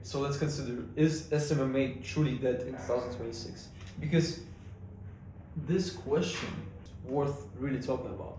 So let's consider, is SMMA truly dead in 2026? Because this question is worth really talking about.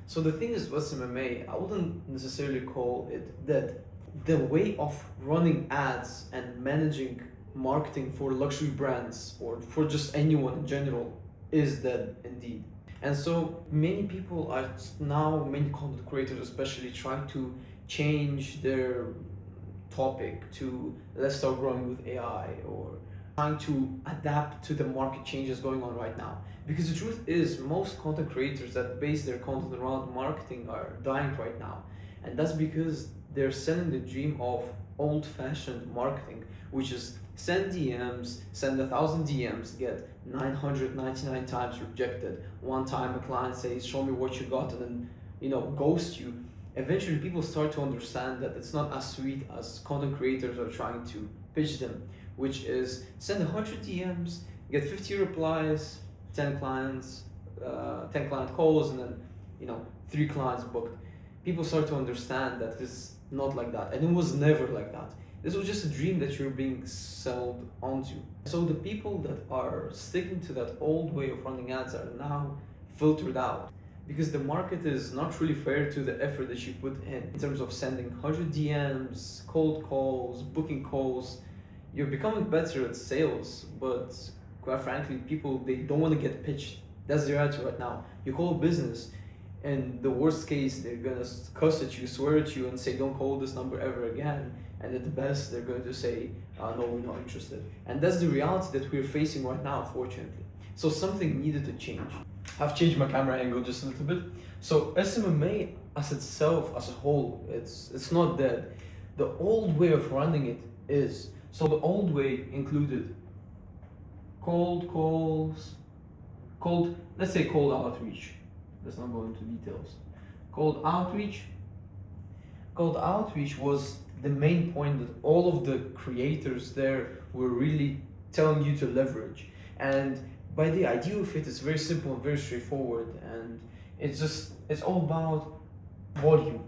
So the thing is with SMMA, I wouldn't necessarily call it dead. The way of running ads and managing marketing for luxury brands or for just anyone in general is dead indeed. And so many people are now, many content creators especially, trying to change their topic to let's start growing with AI, or trying to adapt to the market changes going on right now. Because the truth is, most content creators that base their content around marketing are dying right now. And that's because they're selling the dream of old-fashioned marketing, which is send DMs, send 1,000 DMs, get 999 times rejected. One time a client says, show me what you got, and then ghost you. Eventually people start to understand that it's not as sweet as content creators are trying to pitch them, which is send 100 DMs, get 50 replies, 10 clients, 10 client calls, and then 3 clients booked. People start to understand that it's not like that, and it was never like that. This was just a dream that you're being sold onto. So the people that are sticking to that old way of running ads are now filtered out, because the market is not really fair to the effort that you put in terms of sending 100 DMs, cold calls, booking calls. You're becoming better at sales, but quite frankly, people, they don't want to get pitched. That's the reality right now. You call a business, and the worst case, they're gonna cuss at you, swear at you, and say, don't call this number ever again. And at the best, they're going to say, no, we're not interested. And that's the reality that we're facing right now, fortunately. So something needed to change. I've changed my camera angle just a little bit. So SMMA as itself, as a whole, it's not dead. The old way of running it is. So the old way included cold calls, let's say cold outreach. Let's not go into details. Cold outreach was the main point that all of the creators there were really telling you to leverage. And by the idea of it, it's very simple and very straightforward, and it's all about volume.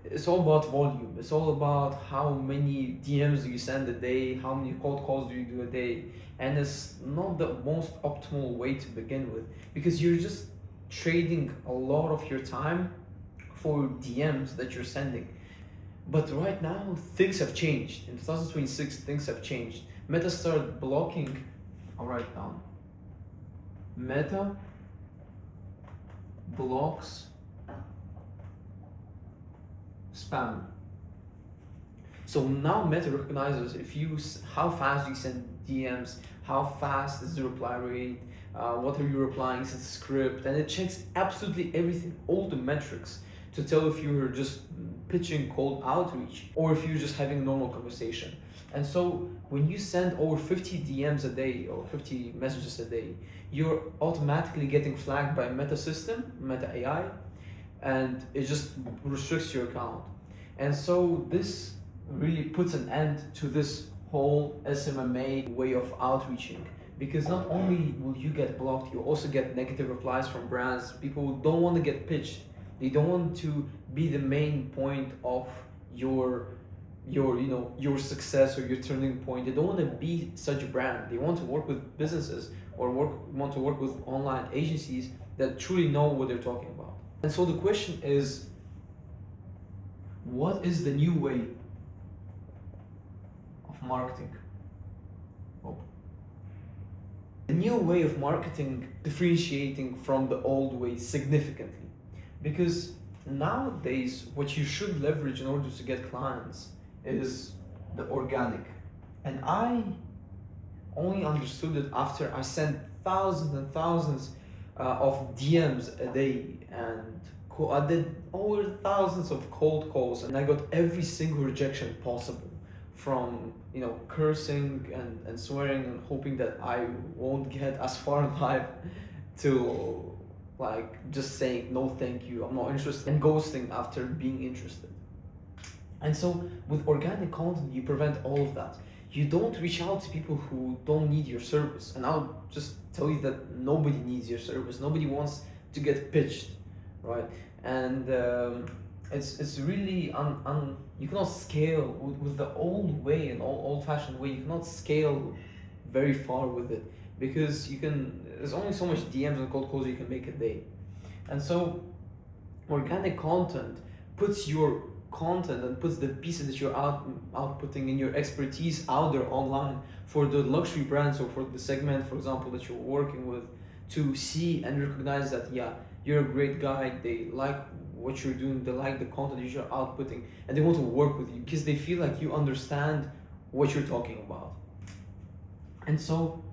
It's all about volume. It's all about how many DMs do you send a day, how many cold calls do you do a day. And it's not the most optimal way to begin with, because you're just trading a lot of your time for DMs that you're sending. But right now, things have changed. In 2026, things have changed. Meta started blocking, I'll write down. Meta blocks spam. So now Meta recognizes how fast you send DMs, how fast is the reply rate, what are you replying, is it a script, and it checks absolutely everything, all the metrics, to tell if you're just pitching cold outreach or if you're just having a normal conversation. And so when you send over 50 DMs a day or 50 messages a day, you're automatically getting flagged by Meta system, Meta AI, and it just restricts your account. And so this really puts an end to this whole SMMA way of outreaching, because not only will you get blocked, you also get negative replies from brands. People don't want to get pitched. They don't want to be the main point of your success or your turning point. They don't want to be such a brand. They want to work with businesses or want to work with online agencies that truly know what they're talking about. And so the question is, what is the new way of marketing? The new way of marketing differentiating from the old way significantly. Because nowadays, what you should leverage in order to get clients is the organic. And I only understood it after I sent thousands and thousands of DMs a day, and I did over thousands of cold calls, and I got every single rejection possible, from cursing and swearing and hoping that I won't get as far in life, to just saying no thank you, I'm not interested, and ghosting after being interested. And so with organic content, you prevent all of that. You don't reach out to people who don't need your service. And I'll just tell you that nobody needs your service. Nobody wants to get pitched, right? And it's really you cannot scale with the old way and old-fashioned way. You cannot scale very far with it, because there's only so much DMs and cold calls you can make a day. And so organic content puts your content and puts the pieces that you're outputting in your expertise out there online for the luxury brands, or for the segment, for example, that you're working with, to see and recognize that, yeah, you're a great guy, they like what you're doing, they like the content that you're outputting, and they want to work with you because they feel like you understand what you're talking about. And so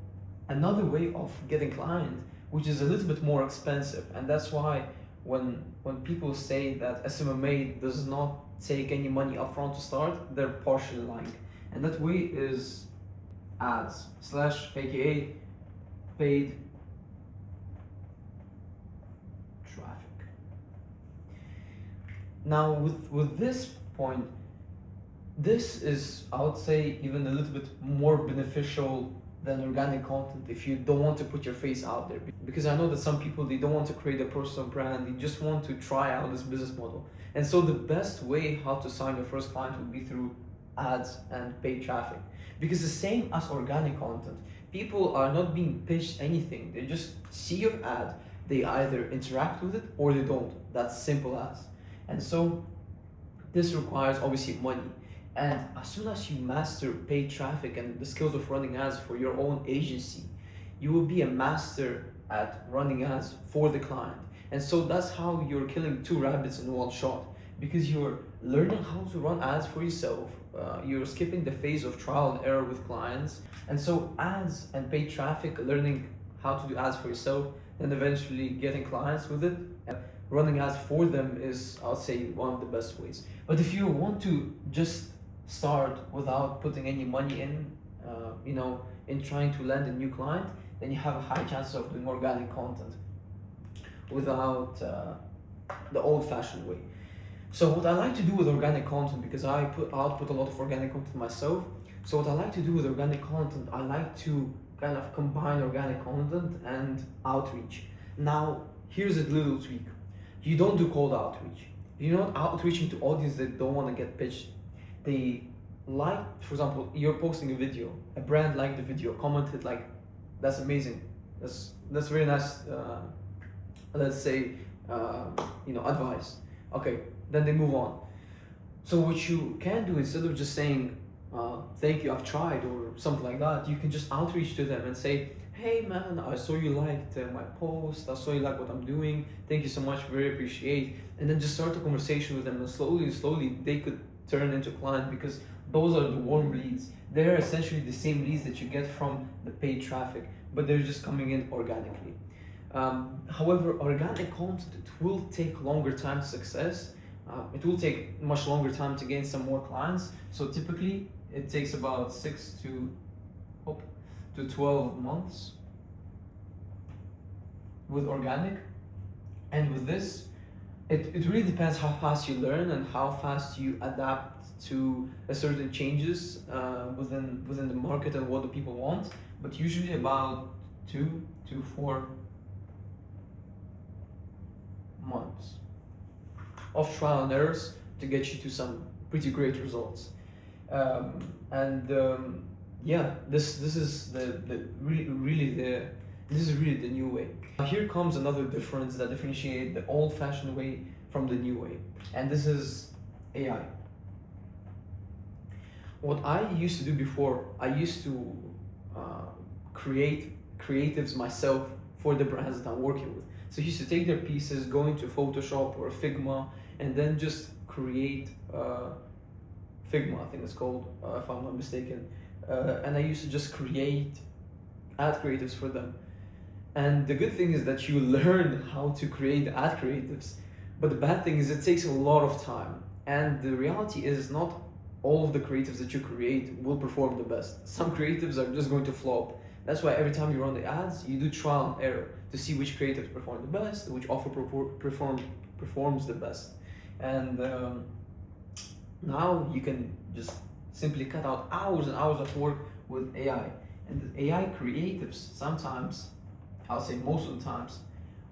another way of getting clients, which is a little bit more expensive, and that's why when people say that SMMA does not take any money upfront to start, they're partially lying. And that way is ads / aka paid traffic. Now with this point, this is, I would say, even a little bit more beneficial than organic content if you don't want to put your face out there. Because I know that some people, they don't want to create a personal brand, they just want to try out this business model. And so the best way how to sign your first client would be through ads and paid traffic. Because the same as organic content, people are not being pitched anything, they just see your ad, they either interact with it or they don't. That's simple as. And so this requires obviously money. And as soon as you master paid traffic and the skills of running ads for your own agency, you will be a master at running ads for the client. And so that's how you're killing two rabbits in one shot, because you're learning how to run ads for yourself. You're skipping the phase of trial and error with clients. And so ads and paid traffic, learning how to do ads for yourself, then eventually getting clients with it. Running ads for them is, I'll say, one of the best ways. But if you want to just start without putting any money in, in trying to land a new client, then you have a high chance of doing organic content without the old-fashioned way. So what I like to do with organic content, because I output a lot of organic content myself, so what I like to do with organic content, I like to kind of combine organic content and outreach. Now, here's a little tweak. You don't do cold outreach. You're not outreaching to audience that don't want to get pitched. They like, for example, you're posting a video, a brand liked the video, commented like, that's amazing, that's very nice, let's say, advice. Okay, then they move on. So what you can do, instead of just saying, thank you, I've tried, or something like that, you can just outreach to them and say, hey man, I saw you liked my post, I saw you like what I'm doing, thank you so much, very appreciate. And then just start a conversation with them, and slowly they could turn into client, because those are the warm leads. They're essentially the same leads that you get from the paid traffic, but they're just coming in organically. However, organic content, it will take longer time to success. It will take much longer time to gain some more clients. So typically it takes about 6 to 12 months with organic. And with this, it really depends how fast you learn and how fast you adapt to a certain changes within the market and what the people want. But usually about 2 to 4 months of trial and errors to get you to some pretty great results. Yeah, this is really the new way. Here comes another difference that differentiates the old-fashioned way from the new way, and this is AI. What I used to do before, I used to create creatives myself for the brands that I'm working with. So I used to take their pieces, go into Photoshop or Figma, and then just create Figma, I think it's called, if I'm not mistaken. And I used to just create ad creatives for them. And the good thing is that you learn how to create ad creatives, but the bad thing is it takes a lot of time. And the reality is not all of the creatives that you create will perform the best. Some creatives are just going to flop. That's why every time you run the ads, you do trial and error to see which creatives perform the best, which offer performs the best. And now you can just simply cut out hours and hours of work with AI. And the AI creatives sometimes, I'll say most of the times,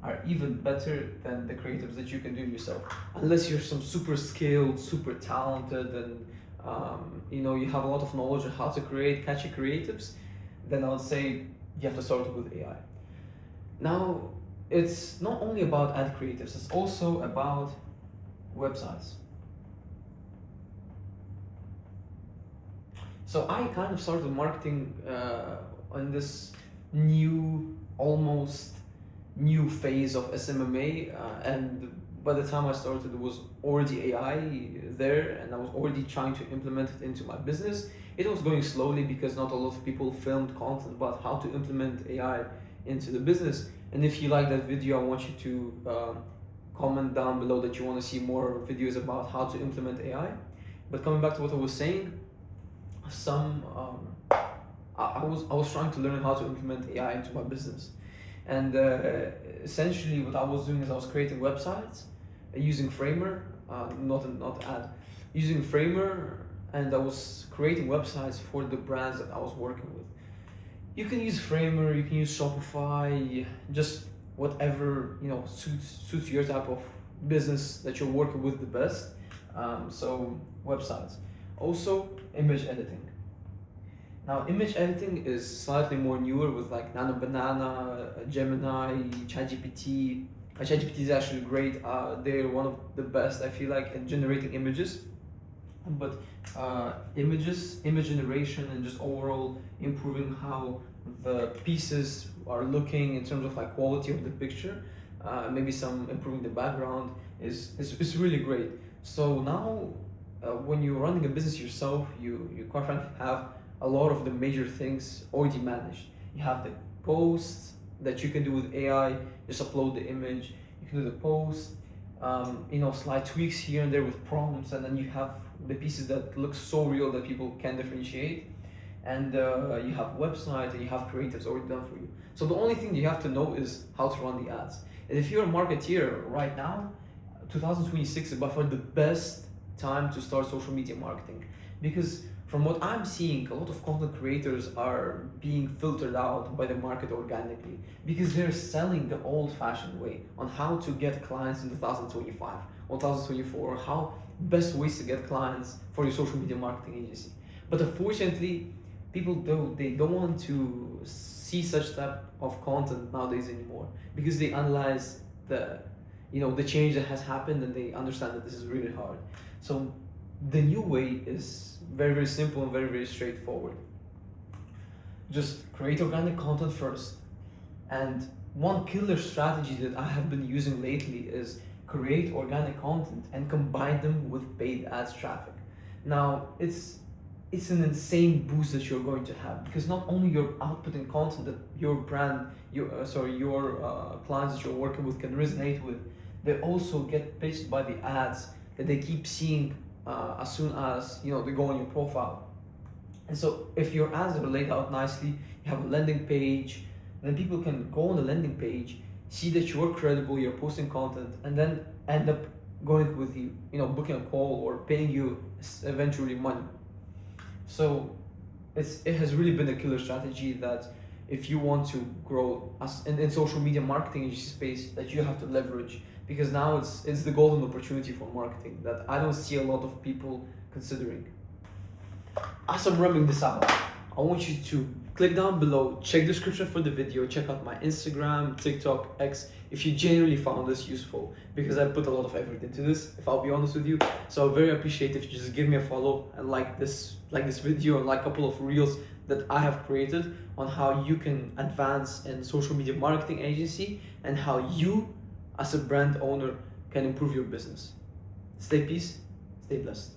are even better than the creatives that you can do yourself. Unless you're some super skilled, super talented, and you have a lot of knowledge on how to create catchy creatives, then I would say you have to start with AI. Now, it's not only about ad creatives, it's also about websites. So I kind of started marketing on this almost new phase of SMMA, and by the time I started, it was already AI there, and I was already trying to implement it into my business. It was going slowly because not a lot of people filmed content about how to implement AI into the business. And if you like that video, I want you to comment down below that you want to see more videos about how to implement AI. But coming back to what I was saying, I was trying to learn how to implement AI into my business, and essentially what I was doing is I was creating websites using Framer, not ad, using Framer, and I was creating websites for the brands that I was working with. You can use Framer, you can use Shopify, just whatever suits your type of business that you're working with the best. So websites. Also, image editing. Now, image editing is slightly more newer with like Nano Banana, Gemini, ChatGPT. ChatGPT is actually great. They're one of the best, I feel like, at generating images. But image generation, and just overall improving how the pieces are looking in terms of like quality of the picture, maybe some improving the background is really great. So now, when you're running a business yourself, you quite frankly have a lot of the major things already managed. You have the posts that you can do with AI, just upload the image, you can do the post, slight tweaks here and there with prompts, and then you have the pieces that look so real that people can differentiate. And you have website, and you have creatives already done for you. So the only thing you have to know is how to run the ads. And if you're a marketeer right now, 2026 is by far the best time to start social media marketing, because from what I'm seeing, a lot of content creators are being filtered out by the market organically because they're selling the old-fashioned way on how to get clients in 2025 or 2024, how best ways to get clients for your social media marketing agency. But unfortunately, people don't want to see such type of content nowadays anymore, because they analyze the change that has happened, and they understand that this is really hard. So the new way is very, very simple and very, very straightforward. Just create organic content first. And one killer strategy that I have been using lately is create organic content and combine them with paid ads traffic. Now, it's an insane boost that you're going to have, because not only you're outputting content that your brand, your clients that you're working with can resonate with, they also get pitched by the ads that they keep seeing as soon as they go on your profile. And so if your ads are laid out nicely, you have a landing page, then people can go on the landing page, see that you're credible, you're posting content, and then end up going with you, booking a call or paying you eventually money. So it has really been a killer strategy that if you want to grow in social media marketing agency space, that you have to leverage, because now it's the golden opportunity for marketing that I don't see a lot of people considering. As I'm wrapping this up, I want you to click down below, check the description for the video, check out my Instagram, TikTok, X, if you genuinely found this useful, because I put a lot of effort into this, if I'll be honest with you. So I very appreciate if you just give me a follow and like this video, and like a couple of reels that I have created on how you can advance in social media marketing agency, and how you as a brand owner can improve your business. Stay peace, stay blessed.